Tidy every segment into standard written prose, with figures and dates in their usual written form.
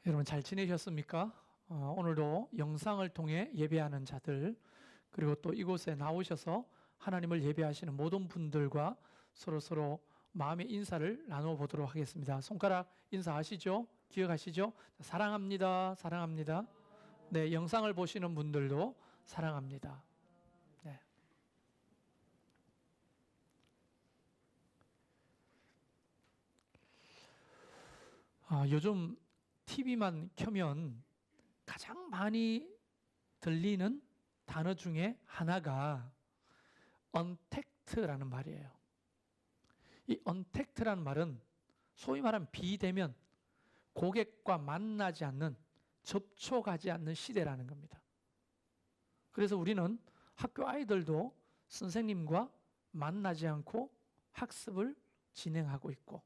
여러분 잘 지내셨습니까? 오늘도 영상을 통해 예배하는 자들, 그리고 또 이곳에 나오셔서 하나님을 예배하시는 모든 분들과 서로 마음의 인사를 나눠보도록 하겠습니다. 손가락 인사하시죠? 기억하시죠? 사랑합니다. 사랑합니다. 네, 영상을 보시는 분들도 사랑합니다. 네. 요즘 TV만 켜면 가장 많이 들리는 단어 중에 하나가 언택트라는 말이에요. 이 언택트라는 말은 소위 말하면 비대면, 고객과 만나지 않는, 접촉하지 않는 시대라는 겁니다. 그래서 우리는 학교 아이들도 선생님과 만나지 않고 학습을 진행하고 있고,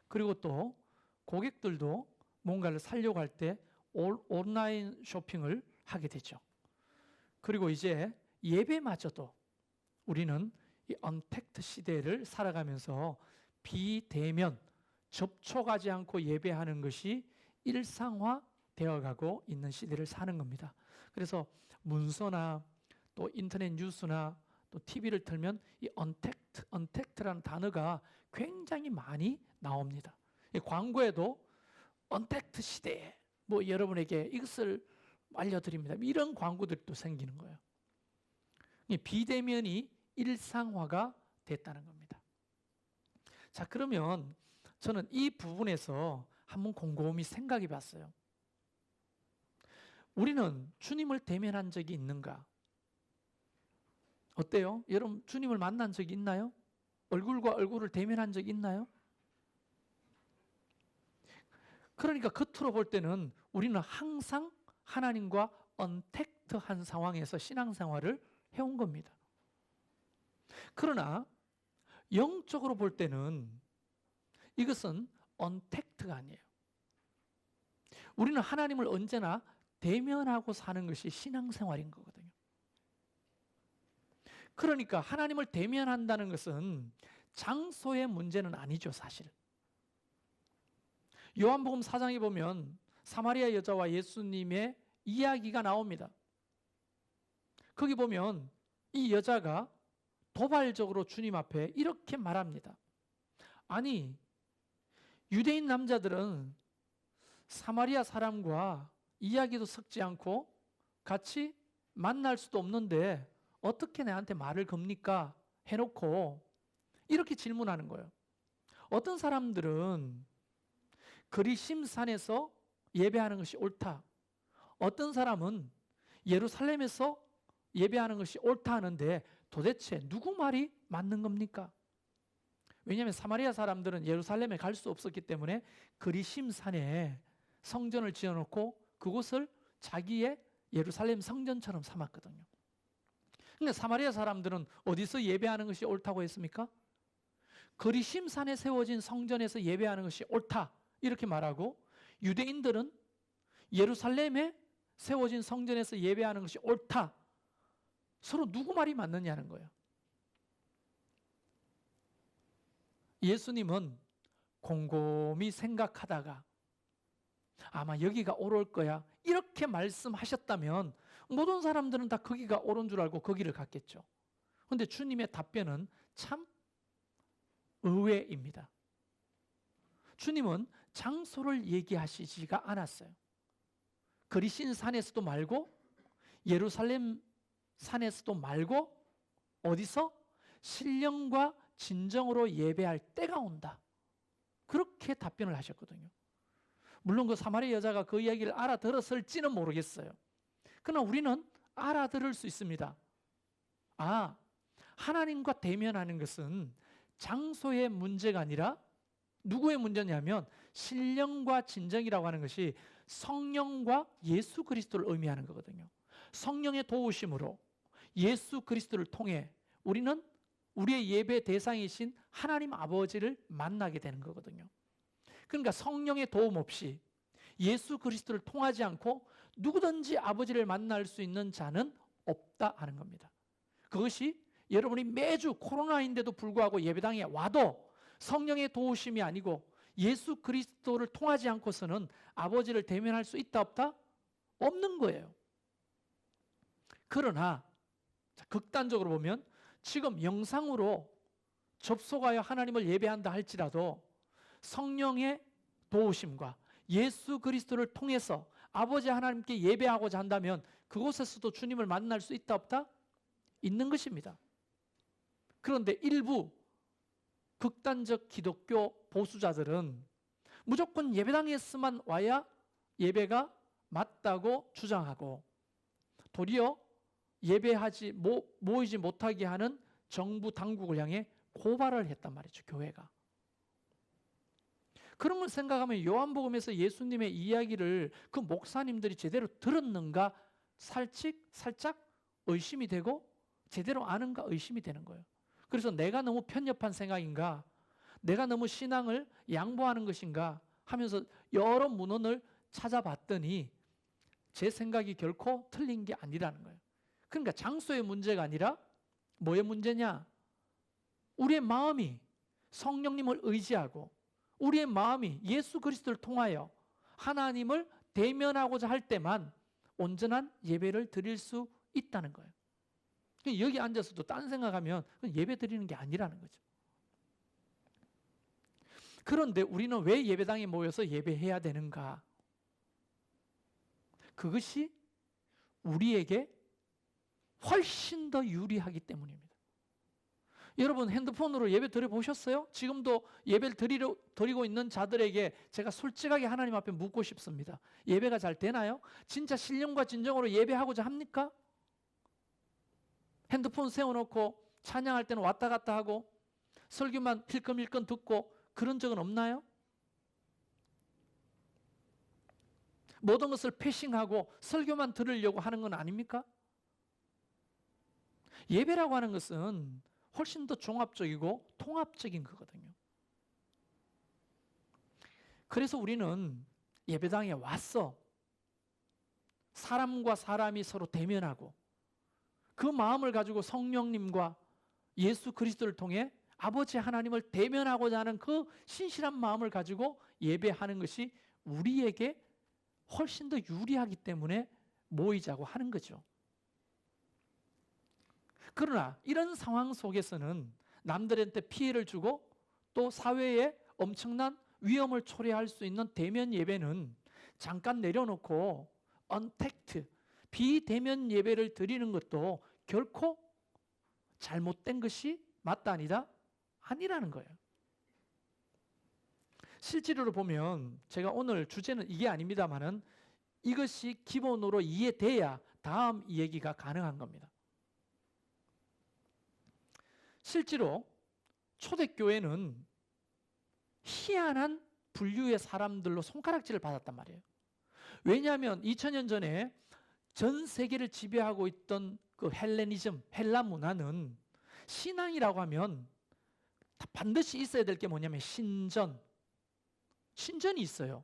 그리고 또 고객들도 뭔가를 사려고 할 때 온라인 쇼핑을 하게 되죠. 그리고 이제 예배마저도 우리는 이 언택트 시대를 살아가면서 비대면, 접촉하지 않고 예배하는 것이 일상화 되어가고 있는 시대를 사는 겁니다. 그래서 문서나 또 인터넷 뉴스나 또 TV를 틀면 이 언택트라는 단어가 굉장히 많이 나옵니다. 이 광고에도 언택트 시대에 여러분에게 이것을 알려드립니다. 이런 광고들도 생기는 거예요. 비대면이 일상화가 됐다는 겁니다. 자, 그러면 저는 이 부분에서 한번 곰곰이 생각해 봤어요. 우리는 주님을 대면한 적이 있는가? 어때요? 여러분 주님을 만난 적이 있나요? 얼굴과 얼굴을 대면한 적이 있나요? 그러니까 겉으로 볼 때는 우리는 항상 하나님과 언택트한 상황에서 신앙생활을 해온 겁니다. 그러나 영적으로 볼 때는 이것은 언택트가 아니에요. 우리는 하나님을 언제나 대면하고 사는 것이 신앙생활인 거거든요. 그러니까 하나님을 대면한다는 것은 장소의 문제는 아니죠, 사실. 요한복음 4장에 보면 사마리아 여자와 예수님의 이야기가 나옵니다. 거기 보면 이 여자가 도발적으로 주님 앞에 이렇게 말합니다. 아니, 유대인 남자들은 사마리아 사람과 이야기도 섞지 않고 같이 만날 수도 없는데 어떻게 내한테 말을 겁니까? 해놓고 이렇게 질문하는 거예요. 어떤 사람들은 그리심산에서 예배하는 것이 옳다. 어떤 사람은 예루살렘에서 예배하는 것이 옳다 하는데 도대체 누구 말이 맞는 겁니까? 왜냐하면 사마리아 사람들은 예루살렘에 갈 수 없었기 때문에 그리심산에 성전을 지어놓고 그곳을 자기의 예루살렘 성전처럼 삼았거든요. 근데 사마리아 사람들은 어디서 예배하는 것이 옳다고 했습니까? 그리심산에 세워진 성전에서 예배하는 것이 옳다. 이렇게 말하고 유대인들은 예루살렘에 세워진 성전에서 예배하는 것이 옳다. 서로 누구 말이 맞느냐는 거예요. 예수님은 곰곰이 생각하다가 아마 여기가 옳을 거야 이렇게 말씀하셨다면 모든 사람들은 다 거기가 옳은 줄 알고 거기를 갔겠죠. 그런데 주님의 답변은 참 의외입니다. 주님은 장소를 얘기하시지가 않았어요. 그리신 산에서도 말고 예루살렘 산에서도 말고 어디서? 신령과 진정으로 예배할 때가 온다. 그렇게 답변을 하셨거든요. 물론 그 사마리아 여자가 그 이야기를 알아들었을지는 모르겠어요. 그러나 우리는 알아들을 수 있습니다. 아, 하나님과 대면하는 것은 장소의 문제가 아니라 누구의 문제냐면 신령과 진정이라고 하는 것이 성령과 예수 그리스도를 의미하는 거거든요. 성령의 도우심으로 예수 그리스도를 통해 우리는 우리의 예배 대상이신 하나님 아버지를 만나게 되는 거거든요. 그러니까 성령의 도움 없이 예수 그리스도를 통하지 않고 누구든지 아버지를 만날 수 있는 자는 없다 하는 겁니다. 그것이 여러분이 매주 코로나인데도 불구하고 예배당에 와도 성령의 도우심이 아니고 예수 그리스도를 통하지 않고서는 아버지를 대면할 수 있다 없다? 없는 거예요. 그러나 극단적으로 보면 지금 영상으로 접속하여 하나님을 예배한다 할지라도 성령의 도우심과 예수 그리스도를 통해서 아버지 하나님께 예배하고자 한다면 그곳에서도 주님을 만날 수 있다 없다? 있는 것입니다. 그런데 일부 극단적 기독교 보수자들은 무조건 예배당에서만 와야 예배가 맞다고 주장하고 도리어 예배하지 모이지 못하게 하는 정부 당국을 향해 고발을 했단 말이죠. 교회가. 그런 걸 생각하면 요한복음에서 예수님의 이야기를 그 목사님들이 제대로 들었는가 살짝 의심이 되고 제대로 아는가 의심이 되는 거예요. 그래서 내가 너무 편협한 생각인가, 내가 너무 신앙을 양보하는 것인가 하면서 여러 문헌을 찾아봤더니 제 생각이 결코 틀린 게 아니라는 거예요. 그러니까 장소의 문제가 아니라 뭐의 문제냐? 우리의 마음이 성령님을 의지하고 우리의 마음이 예수 그리스도를 통하여 하나님을 대면하고자 할 때만 온전한 예배를 드릴 수 있다는 거예요. 여기 앉아서도 딴 생각하면 예배 드리는 게 아니라는 거죠. 그런데 우리는 왜 예배당에 모여서 예배해야 되는가? 그것이 우리에게 훨씬 더 유리하기 때문입니다. 여러분 핸드폰으로 예배 드려보셨어요? 지금도 예배를 드리고 있는 자들에게 제가 솔직하게 하나님 앞에 묻고 싶습니다. 예배가 잘 되나요? 진짜 신령과 진정으로 예배하고자 합니까? 핸드폰 세워놓고 찬양할 때는 왔다 갔다 하고 설교만 힐끔힐끔 듣고 그런 적은 없나요? 모든 것을 패싱하고 설교만 들으려고 하는 건 아닙니까? 예배라고 하는 것은 훨씬 더 종합적이고 통합적인 거거든요. 그래서 우리는 예배당에 와서 사람과 사람이 서로 대면하고 그 마음을 가지고 성령님과 예수 그리스도를 통해 아버지 하나님을 대면하고자 하는 그 신실한 마음을 가지고 예배하는 것이 우리에게 훨씬 더 유리하기 때문에 모이자고 하는 거죠. 그러나 이런 상황 속에서는 남들한테 피해를 주고 또 사회에 엄청난 위험을 초래할 수 있는 대면 예배는 잠깐 내려놓고 언택트, 비대면 예배를 드리는 것도 결코 잘못된 것이 맞다 아니다? 아니라는 거예요. 실제로 보면 제가 오늘 주제는 이게 아닙니다만은 이것이 기본으로 이해돼야 다음 얘기가 가능한 겁니다. 실제로 초대교회는 희한한 분류의 사람들로 손가락질을 받았단 말이에요. 왜냐하면 2000년 전에 전 세계를 지배하고 있던 그 헬레니즘, 헬라 문화는 신앙이라고 하면 반드시 있어야 될 게 뭐냐면 신전이 있어요.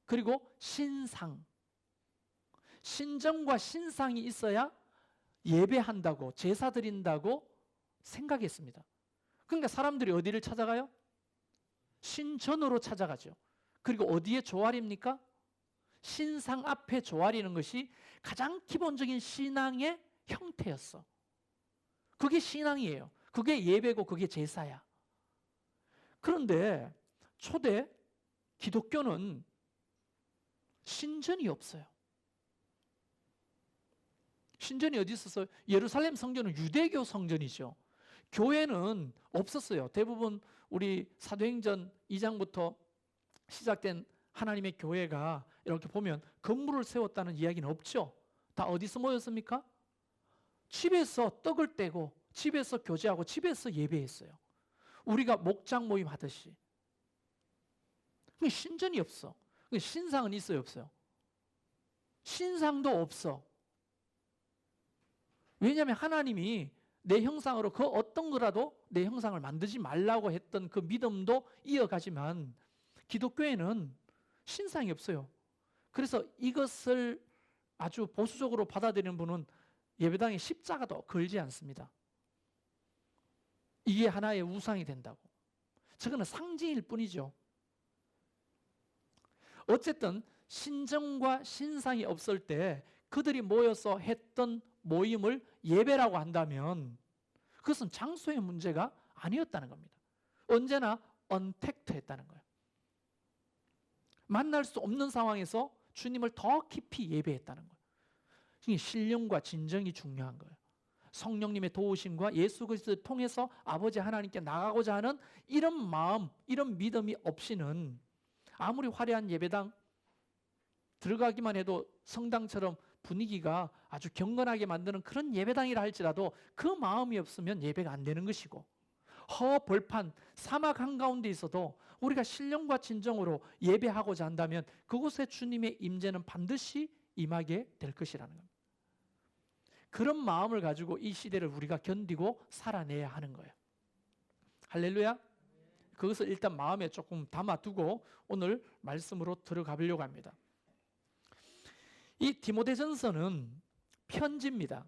그리고 신상. 신전과 신상이 있어야 예배한다고, 제사 드린다고 생각했습니다. 그러니까 사람들이 어디를 찾아가요? 신전으로 찾아가죠. 그리고 어디에 조아립니까? 신상 앞에 조아리는 것이 가장 기본적인 신앙의 형태였어. 그게 신앙이에요. 그게 예배고 그게 제사야. 그런데 초대 기독교는 신전이 없어요. 신전이 어디 있었어요? 예루살렘 성전은 유대교 성전이죠. 교회는 없었어요. 대부분 우리 사도행전 2장부터 시작된 하나님의 교회가 이렇게 보면 건물을 세웠다는 이야기는 없죠. 다 어디서 모였습니까? 집에서 떡을 떼고 집에서 교제하고 집에서 예배했어요. 우리가 목장 모임 하듯이. 신전이 없어. 신상은 있어요, 없어요? 신상도 없어. 왜냐하면 하나님이 내 형상으로 그 어떤 거라도 내 형상을 만들지 말라고 했던 그 믿음도 이어가지만 기독교에는 신상이 없어요. 그래서 이것을 아주 보수적으로 받아들이는 분은 예배당에 십자가도 걸지 않습니다. 이게 하나의 우상이 된다고. 저거는 상징일 뿐이죠. 어쨌든 신정과 신상이 없을 때 그들이 모여서 했던 모임을 예배라고 한다면 그것은 장소의 문제가 아니었다는 겁니다. 언제나 언택트했다는 거예요. 만날 수 없는 상황에서 주님을 더 깊이 예배했다는 거예요. 신령과 진정이 중요한 거예요. 성령님의 도우심과 예수 그리스도를 통해서 아버지 하나님께 나가고자 하는 이런 마음, 이런 믿음이 없이는 아무리 화려한 예배당 들어가기만 해도 성당처럼 분위기가 아주 경건하게 만드는 그런 예배당이라 할지라도 그 마음이 없으면 예배가 안 되는 것이고, 허벌판 사막 한가운데 있어도 우리가 신령과 진정으로 예배하고자 한다면 그곳에 주님의 임재는 반드시 임하게 될 것이라는 겁니다. 그런 마음을 가지고 이 시대를 우리가 견디고 살아내야 하는 거예요. 할렐루야. 그것을 일단 마음에 조금 담아두고 오늘 말씀으로 들어가 보려고 합니다. 이 디모데전서는 편지입니다.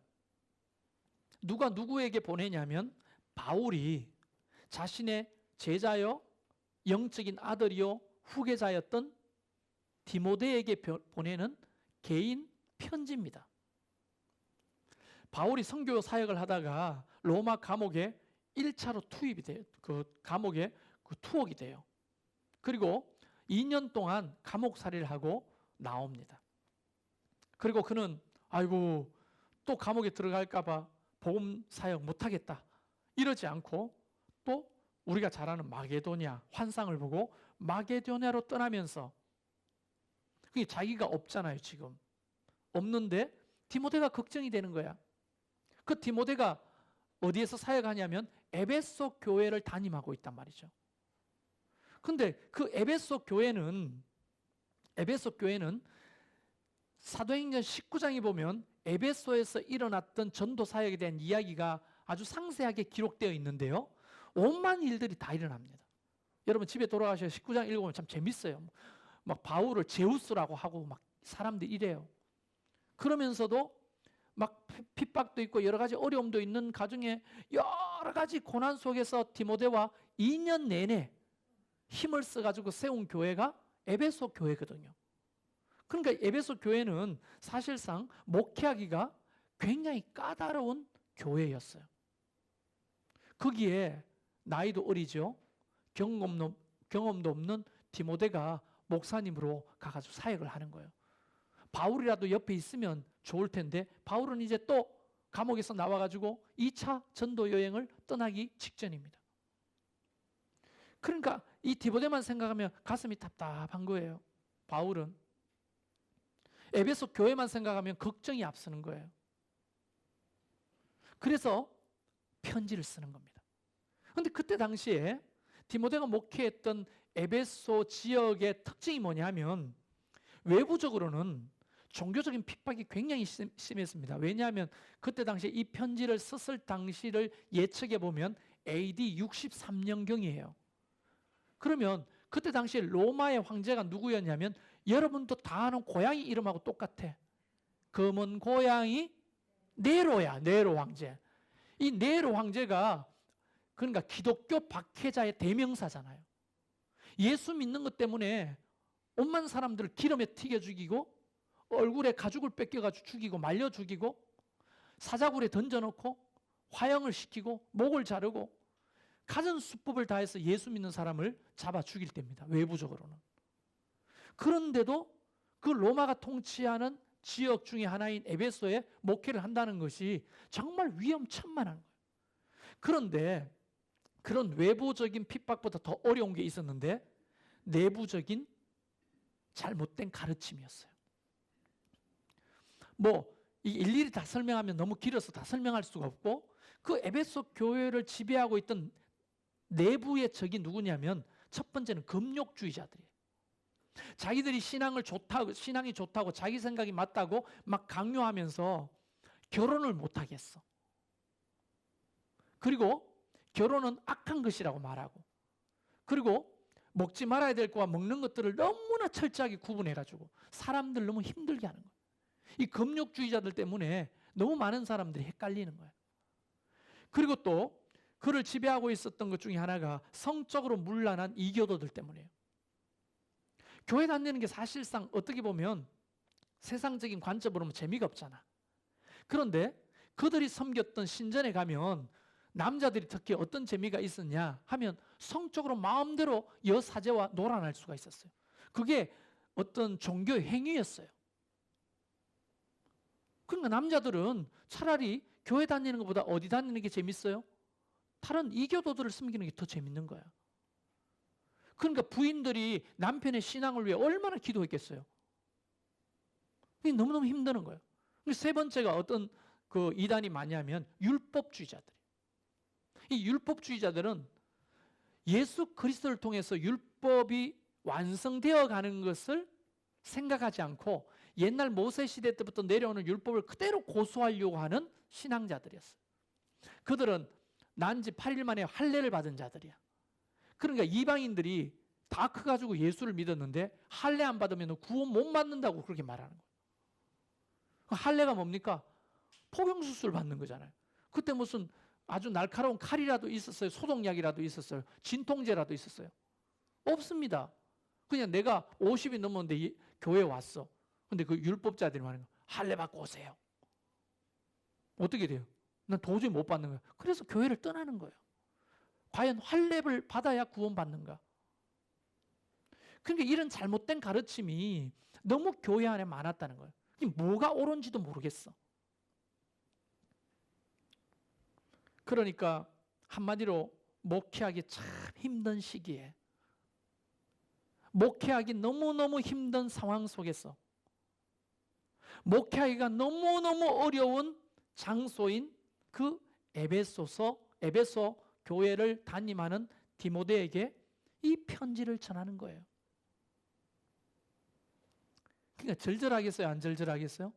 누가 누구에게 보내냐면 바울이 자신의 제자요 영적인 아들이요 후계자였던 디모데에게 보내는 개인 편지입니다. 바울이 선교 사역을 하다가 로마 감옥에 1차로 투입이 돼요. 그 감옥에 투옥이 돼요. 그리고 2년 동안 감옥살이를 하고 나옵니다. 그리고 그는 아이고 또 감옥에 들어갈까 봐 복음 사역 못하겠다 이러지 않고 또 우리가 잘 아는 마게도냐 환상을 보고 마게도냐로 떠나면서, 그게 자기가 없잖아요. 지금 없는데 디모데가 걱정이 되는 거야. 그 디모데가 어디에서 사역하냐면 에베소 교회를 담임하고 있단 말이죠. 근데 그 에베소 교회는 사도행전 19장에 보면 에베소에서 일어났던 전도 사역에 대한 이야기가 아주 상세하게 기록되어 있는데요. 온갖 일들이 다 일어납니다. 여러분 집에 돌아가셔서 19장 읽어보면 참 재밌어요. 막 바울을 제우스라고 하고 막 사람들이 이래요. 그러면서도 막 핍박도 있고 여러 가지 어려움도 있는 가정에 여러 가지 고난 속에서 디모데와 2년 내내 힘을 써가지고 세운 교회가 에베소 교회거든요. 그러니까 에베소 교회는 사실상 목회하기가 굉장히 까다로운 교회였어요. 거기에 나이도 어리죠. 경험도 없는 디모데가 목사님으로 가가지고 사역을 하는 거예요. 바울이라도 옆에 있으면 좋을 텐데 바울은 이제 또 감옥에서 나와가지고 2차 전도 여행을 떠나기 직전입니다. 그러니까 이 디모데만 생각하면 가슴이 답답한 거예요. 바울은 에베소 교회만 생각하면 걱정이 앞서는 거예요. 그래서 편지를 쓰는 겁니다. 그런데 그때 당시에 디모데가 목회했던 에베소 지역의 특징이 뭐냐면 외부적으로는 종교적인 핍박이 굉장히 심했습니다. 왜냐하면 그때 당시에 이 편지를 썼을 당시를 예측해 보면 AD 63년경이에요. 그러면 그때 당시에 로마의 황제가 누구였냐면 여러분도 다 아는 고양이 이름하고 똑같아. 검은 고양이 네로야. 네로 황제. 이 네로 황제가 그러니까 기독교 박해자의 대명사잖아요. 예수 믿는 것 때문에 온만 사람들을 기름에 튀겨 죽이고 얼굴에 가죽을 뺏겨가지고 죽이고 말려 죽이고 사자굴에 던져놓고 화형을 시키고 목을 자르고 가진 수법을 다해서 예수 믿는 사람을 잡아 죽일 때입니다. 외부적으로는. 그런데도 그 로마가 통치하는 지역 중에 하나인 에베소에 목회를 한다는 것이 정말 위험천만한 거예요. 그런데 그런 외부적인 핍박보다 더 어려운 게 있었는데 내부적인 잘못된 가르침이었어요. 일일이 다 설명하면 너무 길어서 다 설명할 수가 없고, 그 에베소 교회를 지배하고 있던 내부의 적이 누구냐면 첫 번째는 금욕주의자들이에요. 자기들이 신앙이 좋다고 자기 생각이 맞다고 막 강요하면서 결혼을 못하겠어. 그리고 결혼은 악한 것이라고 말하고, 그리고 먹지 말아야 될 거와 먹는 것들을 너무나 철저하게 구분해가지고 사람들 너무 힘들게 하는 거예요. 이 금욕주의자들 때문에 너무 많은 사람들이 헷갈리는 거예요. 그리고 또 그를 지배하고 있었던 것 중에 하나가 성적으로 문란한 이교도들 때문이에요. 교회 다니는 게 사실상 어떻게 보면 세상적인 관점으로 보면 재미가 없잖아. 그런데 그들이 섬겼던 신전에 가면 남자들이 특히 어떤 재미가 있었냐 하면 성적으로 마음대로 여사제와 놀아날 수가 있었어요. 그게 어떤 종교의 행위였어요. 그러니까 남자들은 차라리 교회 다니는 것보다 어디 다니는 게 재밌어요? 다른 이교도들을 섬기는 게 더 재밌는 거야. 그러니까 부인들이 남편의 신앙을 위해 얼마나 기도했겠어요. 이게 너무너무 힘드는 거예요. 세 번째가 어떤 그 이단이 많냐면 율법주의자들. 이 율법주의자들은 예수 그리스도를 통해서 율법이 완성되어 가는 것을 생각하지 않고 옛날 모세 시대 때부터 내려오는 율법을 그대로 고수하려고 하는 신앙자들이었어요. 그들은 난 지 8일 만에 할례를 받은 자들이야. 그러니까 이방인들이 다 커가지고 예수를 믿었는데 할례 안 받으면 구원 못 받는다고 그렇게 말하는 거예요. 할례가 뭡니까? 포경수술 받는 거잖아요. 그때 무슨 아주 날카로운 칼이라도 있었어요? 소독약이라도 있었어요? 진통제라도 있었어요? 없습니다. 그냥 내가 50이 넘었는데 교회에 왔어. 근데 그 율법자들이 말하는 거예요. 할례 받고 오세요. 어떻게 돼요? 난 도저히 못 받는 거예요. 그래서 교회를 떠나는 거예요. 과연 할례를 받아야 구원받는가? 그러니까 이런 잘못된 가르침이 너무 교회 안에 많았다는 거예요. 뭐가 옳은지도 모르겠어. 그러니까 한마디로 목회하기 참 힘든 시기에, 목회하기 너무너무 힘든 상황 속에서, 목회하기가 너무너무 어려운 장소인 그 에베소 교회를 담임하는 디모데에게 이 편지를 전하는 거예요. 그러니까 절절하겠어요? 안 절절하겠어요?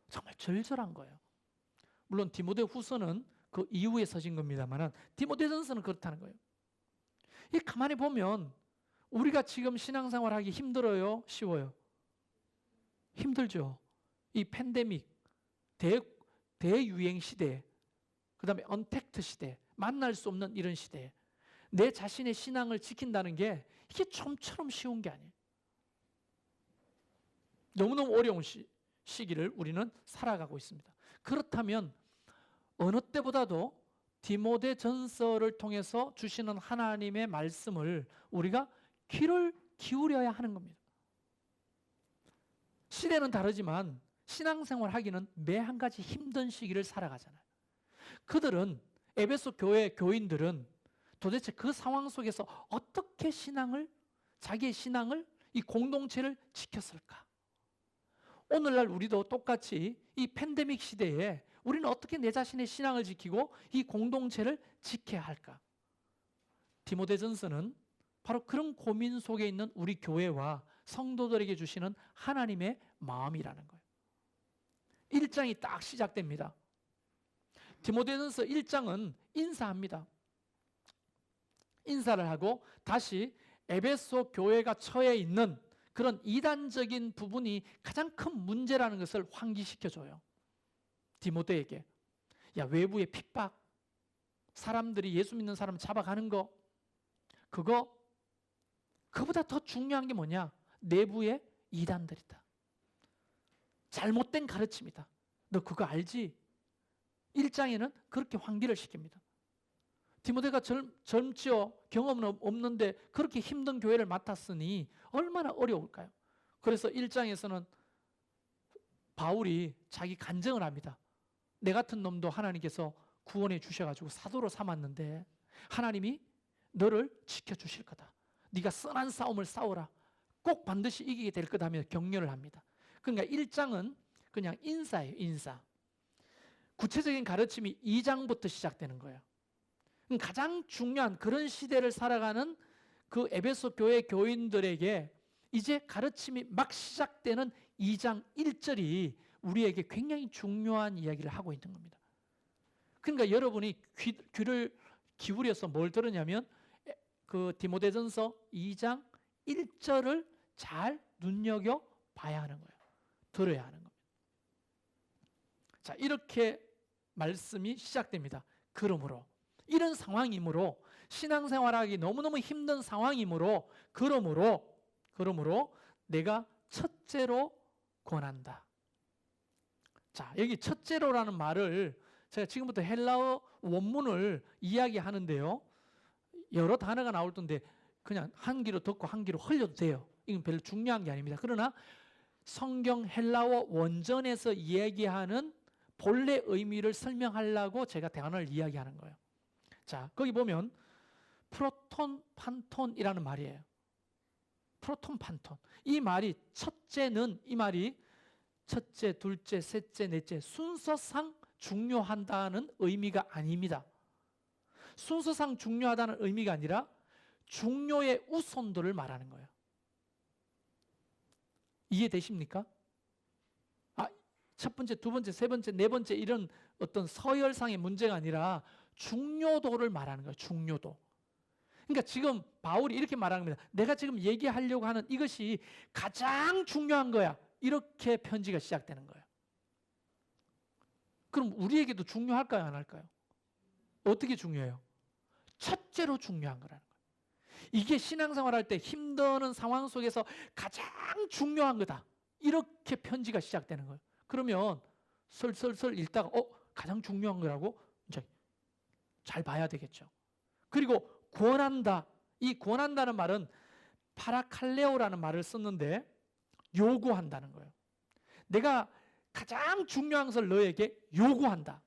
정말 절절한 거예요. 물론 디모데 후서는 그 이후에 서신 겁니다만 디모데전서는 그렇다는 거예요. 이 가만히 보면 우리가 지금 신앙생활하기 힘들어요? 쉬워요? 힘들죠. 이 팬데믹, 대유행 시대, 그 다음에 언택트 시대, 만날 수 없는 이런 시대에 내 자신의 신앙을 지킨다는 게 이게 좀처럼 쉬운 게 아니에요. 너무너무 어려운 시기를 우리는 살아가고 있습니다. 그렇다면 어느 때보다도 디모데 전서를 통해서 주시는 하나님의 말씀을 우리가 귀를 기울여야 하는 겁니다. 시대는 다르지만 신앙생활 하기는 매 한 가지 힘든 시기를 살아가잖아요. 그들은 에베소 교회 교인들은 도대체 그 상황 속에서 어떻게 자기의 신앙을, 이 공동체를 지켰을까? 오늘날 우리도 똑같이 이 팬데믹 시대에 우리는 어떻게 내 자신의 신앙을 지키고 이 공동체를 지켜야 할까? 디모데전서는 바로 그런 고민 속에 있는 우리 교회와 성도들에게 주시는 하나님의 마음이라는 거예요. 1장이 딱 시작됩니다. 디모데전서 1장은 인사합니다. 인사를 하고 다시 에베소 교회가 처해 있는 그런 이단적인 부분이 가장 큰 문제라는 것을 환기시켜줘요. 디모데에게. 야, 외부의 핍박, 사람들이 예수 믿는 사람 잡아가는 거, 그거보다 더 중요한 게 뭐냐? 내부의 이단들이다. 잘못된 가르침이다. 너 그거 알지? 1장에는 그렇게 환기를 시킵니다. 디모데가 젊지요, 경험은 없는데 그렇게 힘든 교회를 맡았으니 얼마나 어려울까요? 그래서 1장에서는 바울이 자기 간증을 합니다. 내 같은 놈도 하나님께서 구원해 주셔가지고 사도로 삼았는데 하나님이 너를 지켜주실 거다. 네가 선한 싸움을 싸워라. 꼭 반드시 이기게 될 거다 하며 격려를 합니다. 그러니까 1장은 그냥 인사예요, 인사. 구체적인 가르침이 2장부터 시작되는 거예요. 가장 중요한 그런 시대를 살아가는 그 에베소 교회 교인들에게 이제 가르침이 막 시작되는 2장 1절이 우리에게 굉장히 중요한 이야기를 하고 있는 겁니다. 그러니까 여러분이 귀를 기울여서 뭘 들으냐면 그 디모데전서 2장 1절을 잘 눈여겨봐야 하는 거예요. 들어야 하는 겁니다. 자, 이렇게 말씀이 시작됩니다. 그러므로 이런 상황이므로 신앙생활하기 너무너무 힘든 상황이므로 그러므로 그러므로 내가 첫째로 권한다. 자, 여기 첫째로라는 말을 제가 지금부터 헬라어 원문을 이야기하는데요. 여러 단어가 나올 텐데 그냥 한 귀로 듣고 한 귀로 흘려도 돼요. 이건 별로 중요한 게 아닙니다. 그러나 성경 헬라어 원전에서 이야기하는 본래 의미를 설명하려고 제가 단어를 이야기하는 거예요. 자, 거기 보면 프로톤, 판톤이라는 말이에요. 프로톤, 판톤. 이 말이 첫째는 이 말이 첫째, 둘째, 셋째, 넷째 순서상 중요한다는 의미가 아닙니다. 순서상 중요하다는 의미가 아니라 중요의 우선도를 말하는 거예요. 이해되십니까? 첫 번째, 두 번째, 세 번째, 네 번째 이런 어떤 서열상의 문제가 아니라 중요도를 말하는 거예요. 중요도. 그러니까 지금 바울이 이렇게 말하는 겁니다. 내가 지금 얘기하려고 하는 이것이 가장 중요한 거야. 이렇게 편지가 시작되는 거예요. 그럼 우리에게도 중요할까요? 안 할까요? 어떻게 중요해요? 첫째로 중요한 거라는 거예요. 이게 신앙생활 할 때 힘드는 상황 속에서 가장 중요한 거다. 이렇게 편지가 시작되는 거예요. 그러면 설설설 읽다가 가장 중요한 거라고 이제 잘 봐야 되겠죠. 그리고 권한다. 이 권한다는 말은 파라칼레오라는 말을 썼는데 요구한다는 거예요. 내가 가장 중요한 것을 너에게 요구한다.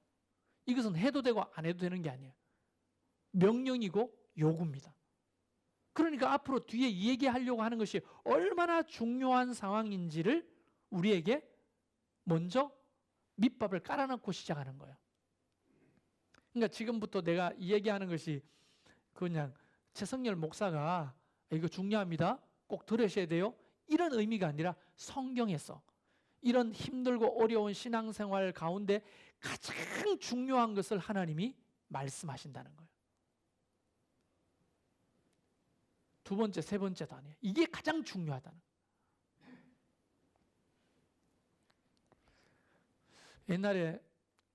이것은 해도 되고 안 해도 되는 게 아니에요. 명령이고 요구입니다. 그러니까 앞으로 뒤에 얘기하려고 하는 것이 얼마나 중요한 상황인지를 우리에게 먼저 밑밥을 깔아놓고 시작하는 거예요. 그러니까 지금부터 내가 얘기하는 것이 그냥 최성열 목사가 이거 중요합니다. 꼭 들으셔야 돼요. 이런 의미가 아니라 성경에서 이런 힘들고 어려운 신앙생활 가운데 가장 중요한 것을 하나님이 말씀하신다는 거예요. 두 번째, 세 번째도 아니에요. 이게 가장 중요하다는 거예요. 옛날에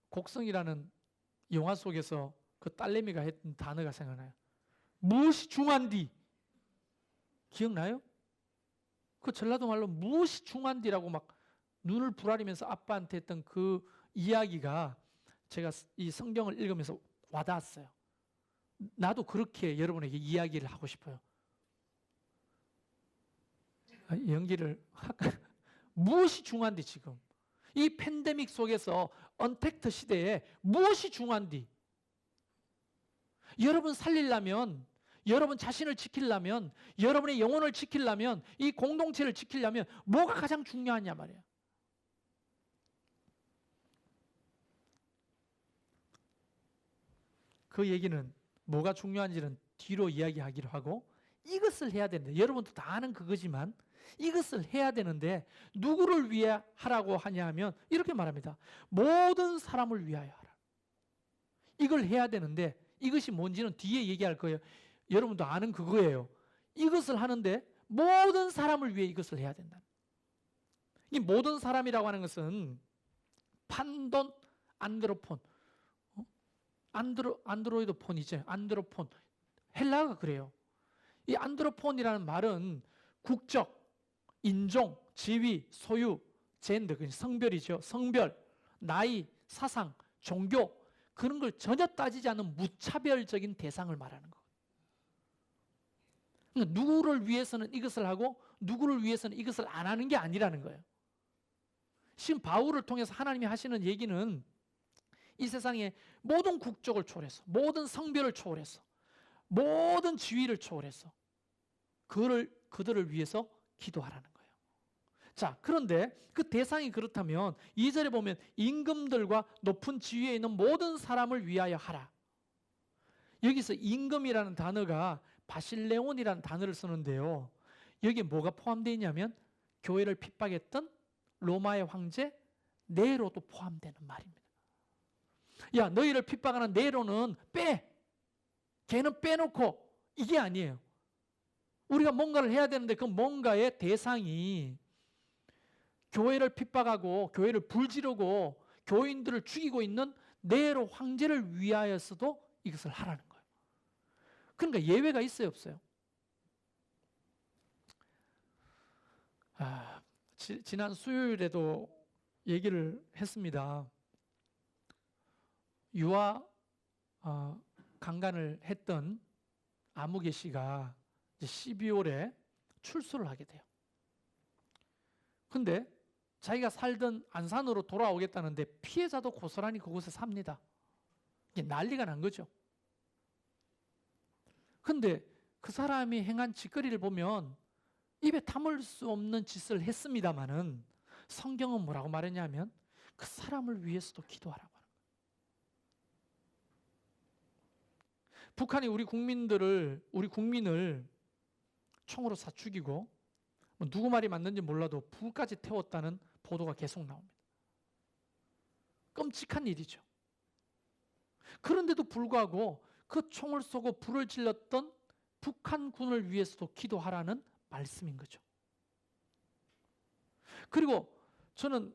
곡성이라는 영화 속에서 그 딸내미가 했던 단어가 생각나요. 무엇이 중한디? 기억나요? 그 전라도 말로 무엇이 중한디라고 막 눈을 부라리면서 아빠한테 했던 그 이야기가 제가 이 성경을 읽으면서 와닿았어요. 나도 그렇게 여러분에게 이야기를 하고 싶어요. 연기를 무엇이 중한디 지금? 이 팬데믹 속에서 언택트 시대에 무엇이 중한디? 여러분 살리려면, 여러분 자신을 지키려면, 여러분의 영혼을 지키려면, 이 공동체를 지키려면 뭐가 가장 중요하냐 말이에요. 그 얘기는 뭐가 중요한지는 뒤로 이야기하기로 하고 이것을 해야 되는데, 여러분도 다 아는 그거지만 이것을 해야 되는데 누구를 위해 하라고 하냐 하면 이렇게 말합니다. 모든 사람을 위하여 하라. 이걸 해야 되는데 이것이 뭔지는 뒤에 얘기할 거예요. 여러분도 아는 그거예요. 이것을 하는데 모든 사람을 위해 이것을 해야 된다. 이 모든 사람이라고 하는 것은 판돈, 안드로폰, 안드로이드 폰이죠. 안드로폰. 헬라어가 그래요. 이 안드로폰이라는 말은 국적, 인종, 지위, 소유, 젠더, 성별이죠. 성별, 나이, 사상, 종교 그런 걸 전혀 따지지 않는 무차별적인 대상을 말하는 거예요. 그러니까 누구를 위해서는 이것을 하고 누구를 위해서는 이것을 안 하는 게 아니라는 거예요. 지금 바울을 통해서 하나님이 하시는 얘기는 이 세상의 모든 국적을 초월해서, 모든 성별을 초월해서, 모든 지위를 초월해서 그들을 위해서 기도하라는 거예요. 자, 그런데 그 대상이 그렇다면 2절에 보면 임금들과 높은 지위에 있는 모든 사람을 위하여 하라. 여기서 임금이라는 단어가 바실레온이라는 단어를 쓰는데요. 여기에 뭐가 포함되어 있냐면 교회를 핍박했던 로마의 황제 네로도 포함되는 말입니다. 야, 너희를 핍박하는 네로는 걔는 빼놓고 이게 아니에요. 우리가 뭔가를 해야 되는데 그 뭔가의 대상이 교회를 핍박하고 교회를 불지르고 교인들을 죽이고 있는 네로 황제를 위하여서도 이것을 하라는 거예요. 그러니까 예외가 있어요, 없어요? 지난 수요일에도 얘기를 했습니다. 유아 강간을 했던 아무개 씨가 이제 12월에 출소를 하게 돼요. 근데 자기가 살던 안산으로 돌아오겠다는데 피해자도 고스란히 그곳에 삽니다. 이게 난리가 난 거죠. 근데 그 사람이 행한 짓거리를 보면 입에 담을 수 없는 짓을 했습니다마는 성경은 뭐라고 말했냐면 그 사람을 위해서도 기도하라고 하는 거예요. 북한이 우리 국민을 총으로 쏴 죽이고 누구 말이 맞는지 몰라도 불까지 태웠다는 보도가 계속 나옵니다. 끔찍한 일이죠. 그런데도 불구하고 그 총을 쏘고 불을 질렀던 북한군을 위해서도 기도하라는 말씀인 거죠. 그리고 저는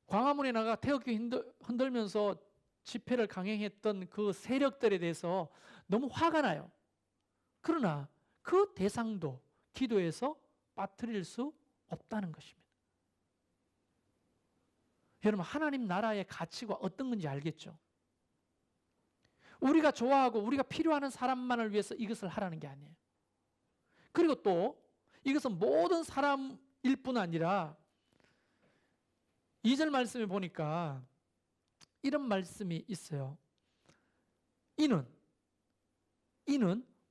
광화문에 나가 태극기 흔들면서 집회를 강행했던 그 세력들에 대해서 너무 화가 나요. 그러나 그 대상도 기도에서 빠뜨릴 수 없다는 것입니다. 여러분, 하나님 나라의 가치가 어떤 건지 알겠죠? 우리가 좋아하고 우리가 필요하는 사람만을 위해서 이것을 하라는 게 아니에요. 그리고 또 이것은 모든 사람일 뿐 아니라 2절 말씀에 보니까 이런 말씀이 있어요. 이는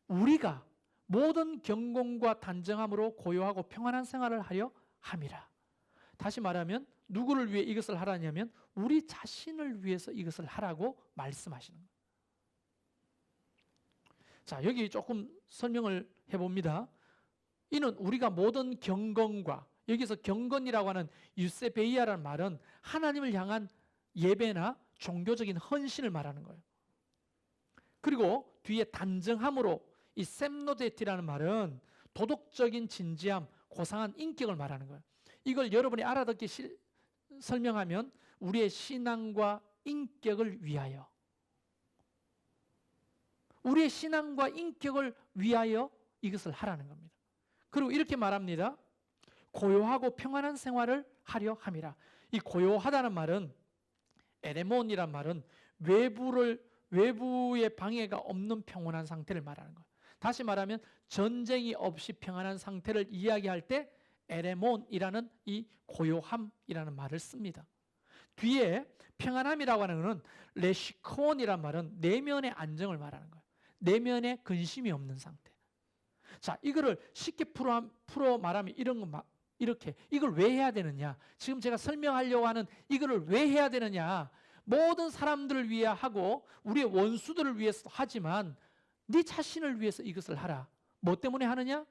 우리가 모든 경건과 단정함으로 고요하고 평안한 생활을 하려 함이라. 다시 말하면 누구를 위해 이것을 하라냐면 우리 자신을 위해서 이것을 하라고 말씀하시는 거예요. 자, 여기 조금 설명을 해봅니다. 이는 우리가 모든 경건과, 여기서 경건이라고 하는 유세베이아라는 말은 하나님을 향한 예배나 종교적인 헌신을 말하는 거예요. 그리고 뒤에 단정함으로, 이 셈노데티라는 말은 도덕적인 진지함, 고상한 인격을 말하는 거예요. 이걸 여러분이 알아듣기 설명하면 우리의 신앙과 인격을 위하여, 우리의 신앙과 인격을 위하여 이것을 하라는 겁니다. 그리고 이렇게 말합니다. 고요하고 평안한 생활을 하려 함이라. 이 고요하다는 말은, 에레몬이란 말은 외부의 방해가 없는 평온한 상태를 말하는 거예요. 다시 말하면 전쟁이 없이 평안한 상태를 이야기할 때 에레몬이라는 이 고요함이라는 말을 씁니다. 뒤에 평안함이라고 하는 것은 레시콘이란 말은 내면의 안정을 말하는 거예요. 내면에 근심이 없는 상태. 자, 이거를 쉽게 풀어 말하면 이렇게 이걸 왜 해야 되느냐? 지금 제가 설명하려고 하는 이거를 왜 해야 되느냐? 모든 사람들을 위해 하고 우리의 원수들을 위해서도 하지만 네 자신을 위해서 이것을 하라. 뭐 때문에 하느냐?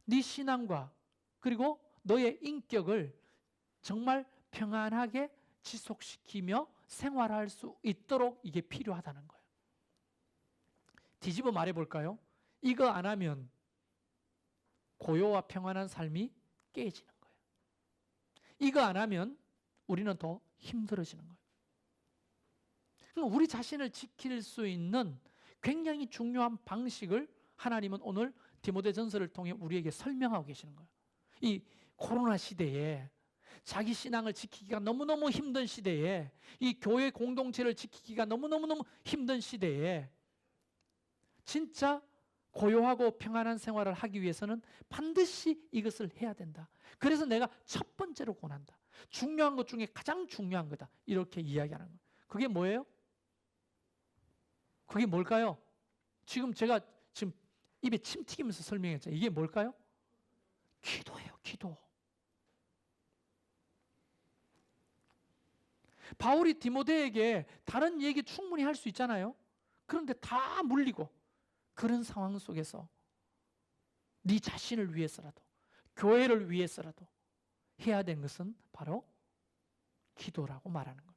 네 신앙과 그리고 너의 인격을 정말 평안하게 지속시키며 생활할 수 있도록 이게 필요하다는 거예요. 뒤집어 말해볼까요? 이거 안 하면 고요와 평안한 삶이 깨지는 거예요. 이거 안 하면 우리는 더 힘들어지는 거예요. 그러니까 우리 자신을 지킬 수 있는 굉장히 중요한 방식을 하나님은 오늘 디모데전서를 통해 우리에게 설명하고 계시는 거예요. 이 코로나 시대에 자기 신앙을 지키기가 너무너무 힘든 시대에, 이 교회 공동체를 지키기가 너무너무 힘든 시대에 진짜 고요하고 평안한 생활을 하기 위해서는 반드시 이것을 해야 된다. 그래서 내가 첫 번째로 권한다. 중요한 것 중에 가장 중요한 거다. 이렇게 이야기하는 거예요. 그게 뭐예요? 그게 뭘까요? 제가 입에 침 튀기면서 설명했죠. 이게 뭘까요? 기도예요, 기도. 바울이 디모데에게 다른 얘기 충분히 할 수 있잖아요. 그런데 다 물리고 그런 상황 속에서 네 자신을 위해서라도 교회를 위해서라도 해야 되는 것은 바로 기도라고 말하는 거예요.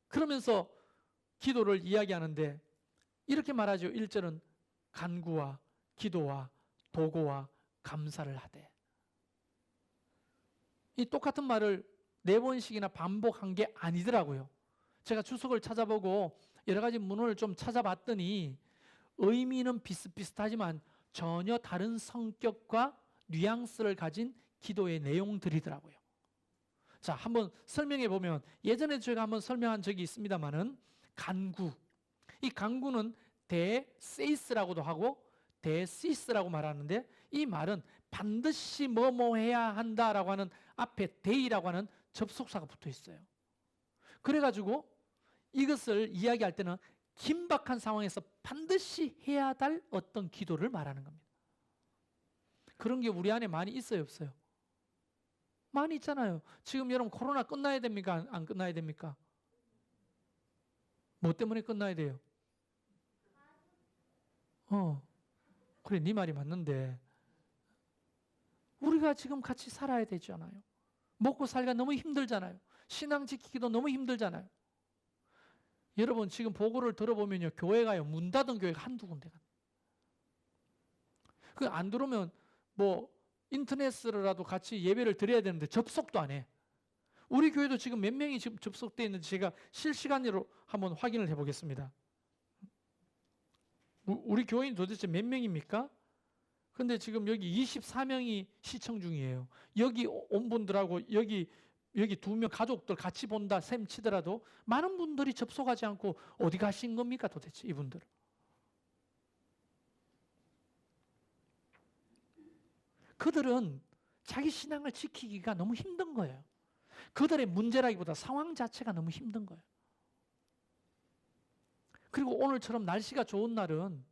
그러면서 기도를 이야기하는데 이렇게 말하죠. 1절은 간구와 기도와 도고와 감사를 하되. 이 똑같은 말을 4번씩이나 반복한 게 아니더라고요. 제가 주석을 찾아보고 여러 가지 문헌을 좀 찾아봤더니 의미는 비슷비슷하지만 전혀 다른 성격과 뉘앙스를 가진 기도의 내용들이더라고요. 자, 한번 설명해 보면 예전에 제가 한번 설명한 적이 있습니다만은 간구. 이 간구는 데세이스라고도 하고 데시스라고 말하는데 이 말은 반드시 뭐뭐 해야 한다라고 하는 앞에 데이라고 하는 접속사가 붙어 있어요. 그래가지고 이것을 이야기할 때는 긴박한 상황에서 반드시 해야 할 어떤 기도를 말하는 겁니다. 그런 게 우리 안에 많이 있어요, 없어요? 많이 있잖아요. 지금 여러분 코로나 끝나야 됩니까? 안 끝나야 됩니까? 뭐 때문에 끝나야 돼요? 그래, 네 말이 맞는데 우리가 지금 같이 살아야 되잖아요. 먹고 살기가 너무 힘들잖아요. 신앙 지키기도 너무 힘들잖아요. 여러분 지금 보고를 들어보면요, 교회가요 문 닫은 교회가 한두 군데가. 그 안 들어오면 뭐 인터넷으로라도 같이 예배를 드려야 되는데 접속도 안 해. 우리 교회도 지금 몇 명이 지금 접속되어 있는지 제가 실시간으로 한번 확인을 해보겠습니다. 우리 교인이 도대체 몇 명입니까? 근데 지금 여기 24명이 시청 중이에요. 여기 온 분들하고 여기 2명 가족들 같이 본다 셈 치더라도 많은 분들이 접속하지 않고 어디 가신 겁니까 도대체 이분들? 그들은 자기 신앙을 지키기가 너무 힘든 거예요. 그들의 문제라기보다 상황 자체가 너무 힘든 거예요. 그리고 오늘처럼 날씨가 좋은 날은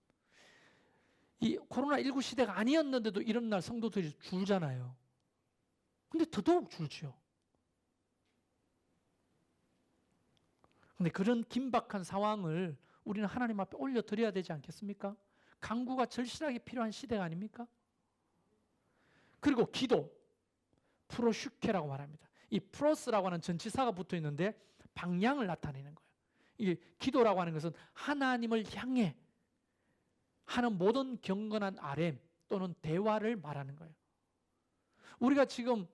이 코로나19 시대가 아니었는데도 이런 날 성도들이 줄잖아요. 근데 더더욱 줄지요. 근데 그런 긴박한 상황을 우리는 하나님 앞에 올려드려야 되지 않겠습니까? 간구가 절실하게 필요한 시대가 아닙니까? 그리고 기도, 프로슈케라고 말합니다. 이 프로스라고 하는 전치사가 붙어 있는데 방향을 나타내는 거예요. 이 기도라고 하는 것은 하나님을 향해 하는 모든 경건한 아렘 또는 대화를 말하는 거예요. 우리가 지금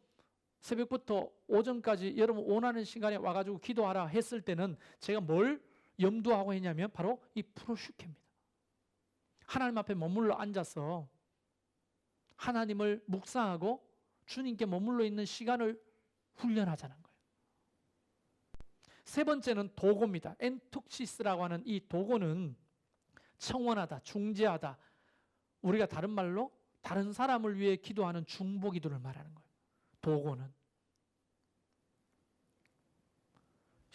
새벽부터 오전까지 여러분 원하는 시간에 와가지고 기도하라 했을 때는 제가 뭘 염두하고 했냐면 바로 이 프로슈케입니다. 하나님 앞에 머물러 앉아서 하나님을 묵상하고 주님께 머물러 있는 시간을 훈련하자는 거예요. 세 번째는 도고입니다. 엔톡시스라고 하는 이 도고는 청원하다, 중재하다. 우리가 다른 말로 다른 사람을 위해 기도하는 중보 기도를 말하는 거예요. 도고는.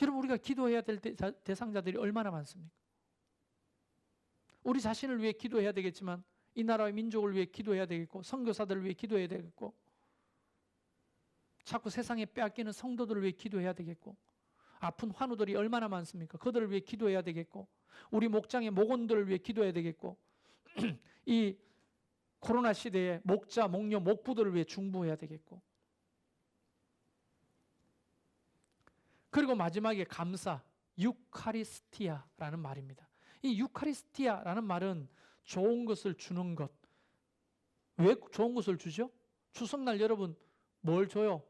여러분 우리가 기도해야 될 대상자들이 얼마나 많습니까? 우리 자신을 위해 기도해야 되겠지만 이 나라의 민족을 위해 기도해야 되겠고 선교사들을 위해 기도해야 되겠고 자꾸 세상에 빼앗기는 성도들을 위해 기도해야 되겠고 아픈 환우들이 얼마나 많습니까? 그들을 위해 기도해야 되겠고 우리 목장의 목원들을 위해 기도해야 되겠고 이 코로나 시대에 목자, 목녀, 목부들을 위해 중보해야 되겠고 그리고 마지막에 감사, 유카리스티아라는 말입니다. 이 유카리스티아라는 말은 좋은 것을 주는 것. 왜 좋은 것을 주죠? 추석날 여러분 뭘 줘요?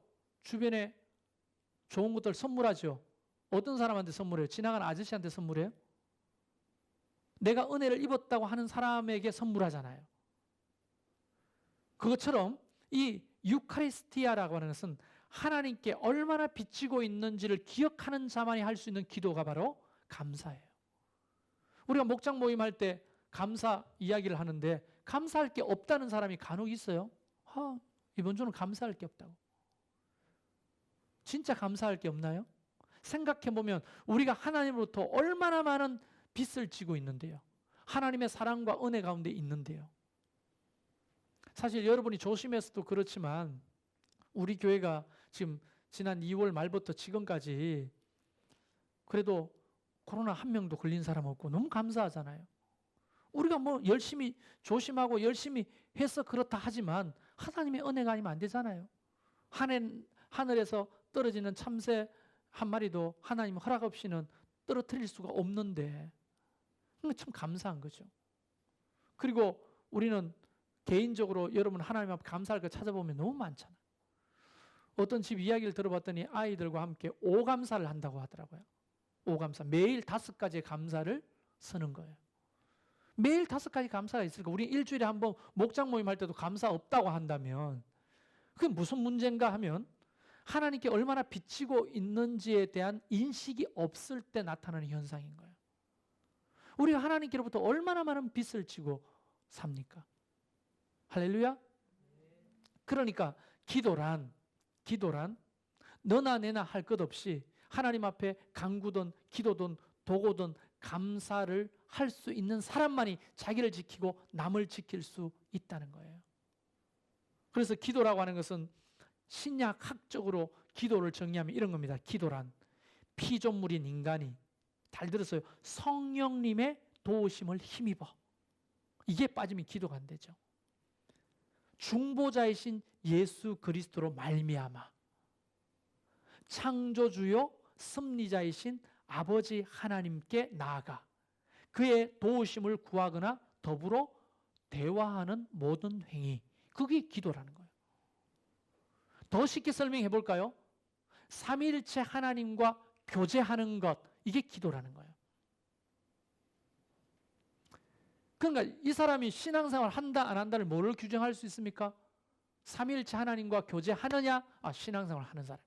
주변에 좋은 것들 선물하죠. 어떤 사람한테 선물해요? 지나가는 아저씨한테 선물해요? 내가 은혜를 입었다고 하는 사람에게 선물하잖아요. 그것처럼 이 유카리스티아라고 하는 것은 하나님께 얼마나 비치고 있는지를 기억하는 자만이 할 수 있는 기도가 바로 감사예요. 우리가 목장 모임할 때 감사 이야기를 하는데 감사할 게 없다는 사람이 간혹 있어요. 이번 주는 감사할 게 없다고. 진짜 감사할 게 없나요? 생각해보면 우리가 하나님으로부터 얼마나 많은 빚을 지고 있는데요. 하나님의 사랑과 은혜 가운데 있는데요. 사실 여러분이 조심해서도 그렇지만 우리 교회가 지금 지난 2월 말부터 지금까지 그래도 코로나 한 명도 걸린 사람 없고 너무 감사하잖아요. 우리가 뭐 열심히 조심하고 열심히 해서 그렇다 하지만 하나님의 은혜가 아니면 안 되잖아요. 하늘에서 떨어지는 참새 한 마리도 하나님 허락 없이는 떨어뜨릴 수가 없는데 참 감사한 거죠. 그리고 우리는 개인적으로 여러분 하나님 앞에 감사할 거 찾아보면 너무 많잖아요. 어떤 집 이야기를 들어봤더니 아이들과 함께 오감사를 한다고 하더라고요. 오감사. 매일 5가지의 감사를 쓰는 거예요. 매일 5가지 감사가 있을까? 우리 일주일에 한번 목장 모임할 때도 감사 없다고 한다면 그게 무슨 문제인가 하면 하나님께 얼마나 비치고 있는지에 대한 인식이 없을 때 나타나는 현상인 거예요. 우리가 하나님께로부터 얼마나 많은 빚을 지고 삽니까? 할렐루야? 그러니까 기도란 너나 내나 할 것 없이 하나님 앞에 간구든 기도든 도고든 감사를 할 수 있는 사람만이 자기를 지키고 남을 지킬 수 있다는 거예요. 그래서 기도라고 하는 것은 신약학적으로 기도를 정의하면 이런 겁니다. 기도란 피조물인 인간이, 잘 들었어요, 성령님의 도우심을 힘입어. 이게 빠지면 기도가 안 되죠. 중보자이신 예수 그리스도로 말미암아 창조주요 섭리자이신 아버지 하나님께 나아가 그의 도우심을 구하거나 더불어 대화하는 모든 행위, 그게 기도라는 거예요. 더 쉽게 설명해 볼까요? 삼위일체 하나님과 교제하는 것, 이게 기도라는 거예요. 그러니까 이 사람이 신앙생활 한다 안 한다를 뭐를 규정할 수 있습니까? 삼위일체 하나님과 교제하느냐? 신앙생활 하는 사람.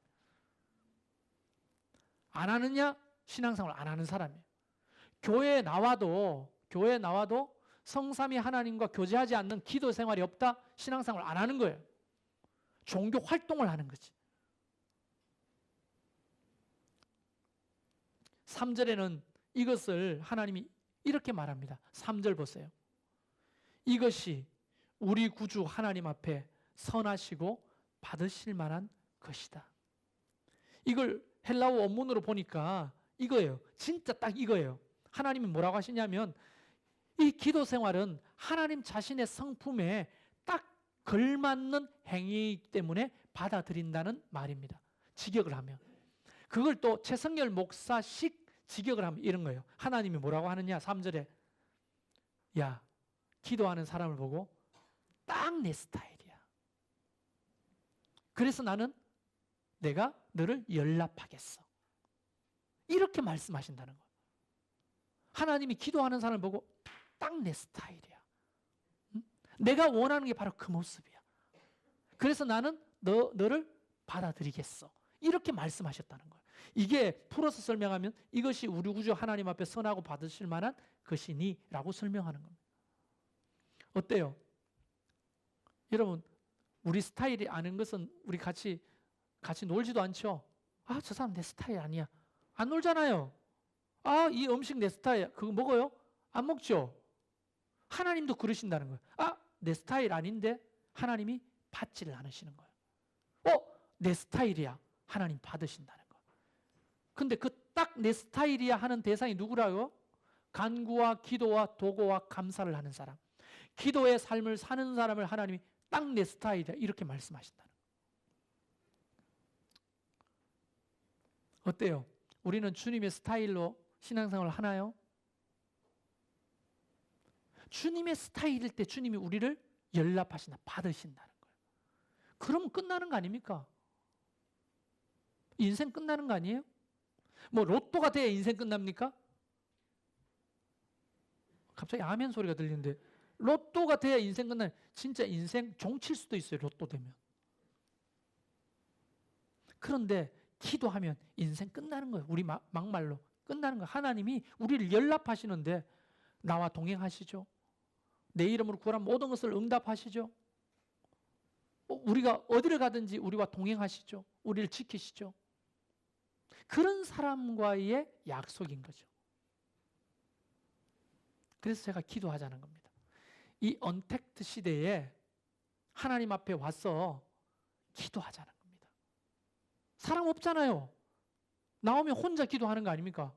안 하느냐? 신앙생활 안 하는 사람이에요. 교회에 나와도 성삼위 하나님과 교제하지 않는 기도 생활이 없다? 신앙생활 안 하는 거예요. 종교 활동을 하는 거지. 3절에는 이것을 하나님이 이렇게 말합니다. 3절 보세요. 이것이 우리 구주 하나님 앞에 선하시고 받으실 만한 것이다. 이걸 헬라어 원문으로 보니까 이거예요. 진짜 딱 이거예요. 하나님이 뭐라고 하시냐면 이 기도 생활은 하나님 자신의 성품에 딱 걸맞는 행위이기 때문에 받아들인다는 말입니다. 직역을 하면. 그걸 또 최성열 목사식 직역을 하면 이런 거예요. 하나님이 뭐라고 하느냐? 3절에 야, 기도하는 사람을 보고 딱 내 스타일이야. 그래서 나는 내가 너를 연락하겠어. 이렇게 말씀하신다는 거예요. 하나님이 기도하는 사람을 보고 딱 내 스타일이야. 응? 내가 원하는 게 바로 그 모습이야. 그래서 나는 너를 받아들이겠어. 이렇게 말씀하셨다는 거예요. 이게 풀어서 설명하면 이것이 우리 구주 하나님 앞에 선하고 받으실 만한 것이니 라고 설명하는 겁니다. 어때요? 여러분, 우리 스타일이 아는 것은 우리 같이 놀지도 않죠? 저 사람 내 스타일 아니야. 안 놀잖아요. 이 음식 내 스타일, 그거 먹어요? 안 먹죠? 하나님도 그러신다는 거예요. 내 스타일 아닌데 하나님이 받지를 않으시는 거예요. 내 스타일이야. 하나님 받으신다는 거예요. 근데 그 딱 내 스타일이야 하는 대상이 누구라고요? 간구와 기도와 도고와 감사를 하는 사람. 기도의 삶을 사는 사람을 하나님이 딱 내 스타일이야. 이렇게 말씀하신다는 거예요. 어때요? 우리는 주님의 스타일로 신앙생활을 하나요? 주님의 스타일일 때 주님이 우리를 연락하신다, 받으신다는 거예요. 그러면 끝나는 거 아닙니까? 인생 끝나는 거 아니에요? 뭐 로또가 돼야 인생 끝납니까? 갑자기 아멘 소리가 들리는데 로또가 돼야 인생 끝나는, 진짜 인생 종칠 수도 있어요. 로또 되면. 그런데 기도하면 인생 끝나는 거예요. 우리 막말로 끝나는 거예요. 하나님이 우리를 연락하시는데 나와 동행하시죠. 내 이름으로 구하는 모든 것을 응답하시죠. 우리가 어디를 가든지 우리와 동행하시죠. 우리를 지키시죠. 그런 사람과의 약속인 거죠. 그래서 제가 기도하자는 겁니다. 이 언택트 시대에 하나님 앞에 와서 기도하자는 겁니다. 사람 없잖아요. 나오면 혼자 기도하는 거 아닙니까?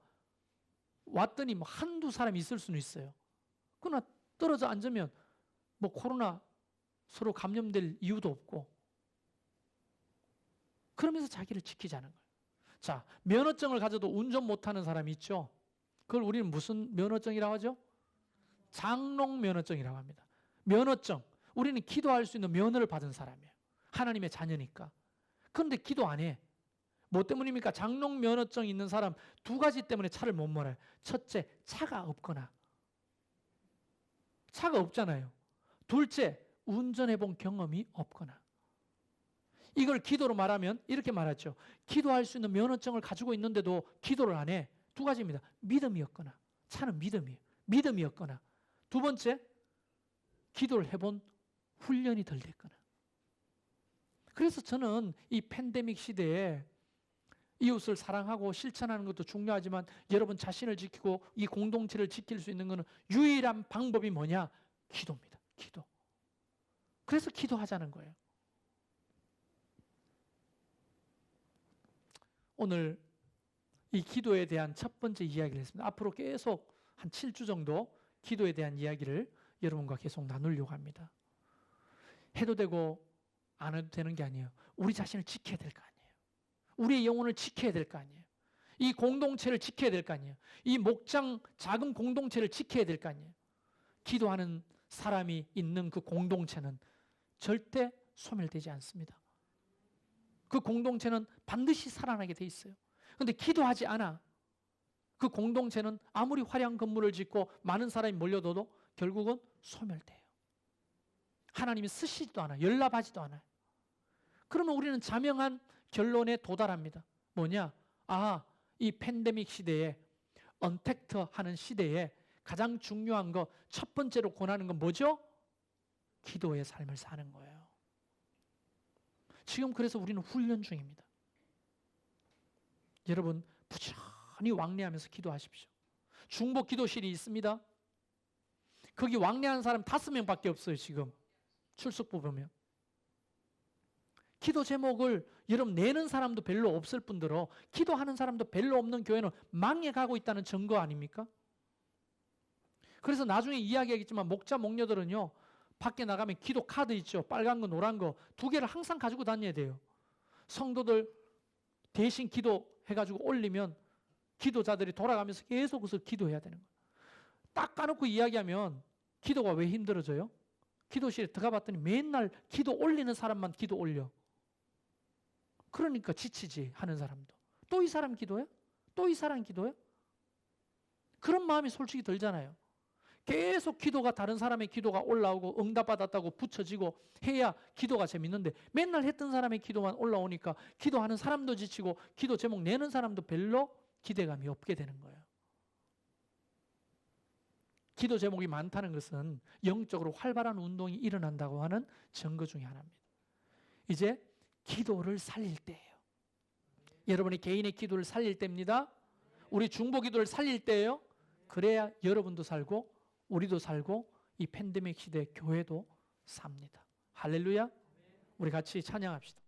왔더니 뭐 한두 사람이 있을 수는 있어요. 그러나 떨어져 앉으면 뭐 코로나 서로 감염될 이유도 없고, 그러면서 자기를 지키자는 거예요. 자, 면허증을 가져도 운전 못하는 사람이 있죠. 그걸 우리는 무슨 면허증이라고 하죠? 장롱 면허증이라고 합니다. 면허증, 우리는 기도할 수 있는 면허를 받은 사람이에요. 하나님의 자녀니까. 그런데 기도 안 해. 뭐 때문입니까? 장롱 면허증 있는 사람 2가지 때문에 차를 못 몰아요. 첫째, 차가 없거나 차가 없잖아요. 둘째, 운전해 본 경험이 없거나. 이걸 기도로 말하면 이렇게 말하죠. 기도할 수 있는 면허증을 가지고 있는데도 기도를 안 해. 두 가지입니다. 믿음이 없거나. 차는 믿음이에요. 믿음이 없거나. 두 번째, 기도를 해본 훈련이 덜 됐거나. 그래서 저는 이 팬데믹 시대에 이웃을 사랑하고 실천하는 것도 중요하지만 여러분 자신을 지키고 이 공동체를 지킬 수 있는 것은 유일한 방법이 뭐냐? 기도입니다. 기도. 그래서 기도하자는 거예요. 오늘 이 기도에 대한 첫 번째 이야기를 했습니다. 앞으로 계속 한 7주 정도 기도에 대한 이야기를 여러분과 계속 나누려고 합니다. 해도 되고 안 해도 되는 게 아니에요. 우리 자신을 지켜야 될 거 아니에요. 우리의 영혼을 지켜야 될 거 아니에요. 이 공동체를 지켜야 될 거 아니에요. 이 목장 작은 공동체를 지켜야 될 거 아니에요. 기도하는 사람이 있는 그 공동체는 절대 소멸되지 않습니다. 그 공동체는 반드시 살아나게 돼 있어요. 그런데 기도하지 않아. 그 공동체는 아무리 화려한 건물을 짓고 많은 사람이 몰려들어도 결국은 소멸돼요. 하나님이 쓰시지도 않아요. 연락하지도 않아요. 그러면 우리는 자명한 결론에 도달합니다. 뭐냐? 이 팬데믹 시대에 언택트 하는 시대에 가장 중요한 거 첫 번째로 권하는 건 뭐죠? 기도의 삶을 사는 거예요. 지금 그래서 우리는 훈련 중입니다. 여러분 부지런히 왕래하면서 기도하십시오. 중복 기도실이 있습니다. 거기 왕래하는 사람 5명밖에 없어요. 지금 출석부 보면. 기도 제목을 여러분 내는 사람도 별로 없을 뿐더러 기도하는 사람도 별로 없는 교회는 망해가고 있다는 증거 아닙니까? 그래서 나중에 이야기하겠지만 목자 목녀들은요, 밖에 나가면 기도 카드 있죠. 빨간 거 노란 거 2개를 항상 가지고 다녀야 돼요. 성도들 대신 기도해가지고 올리면 기도자들이 돌아가면서 계속 그래서 기도해야 되는 거예요. 딱 까놓고 이야기하면 기도가 왜 힘들어져요? 기도실에 들어가 봤더니 맨날 기도 올리는 사람만 기도 올려. 그러니까 지치지 하는 사람도. 또 이 사람 기도해? 또 이 사람 기도해? 그런 마음이 솔직히 들잖아요. 계속 기도가 다른 사람의 기도가 올라오고 응답받았다고 붙여지고 해야 기도가 재밌는데 맨날 했던 사람의 기도만 올라오니까 기도하는 사람도 지치고 기도 제목 내는 사람도 별로 기대감이 없게 되는 거예요. 기도 제목이 많다는 것은 영적으로 활발한 운동이 일어난다고 하는 증거 중에 하나입니다. 이제 기도를 살릴 때예요. 여러분이 개인의 기도를 살릴 때입니다. 우리 중보 기도를 살릴 때예요. 그래야 여러분도 살고 우리도 살고 이 팬데믹 시대 교회도 삽니다. 할렐루야. 우리 같이 찬양합시다.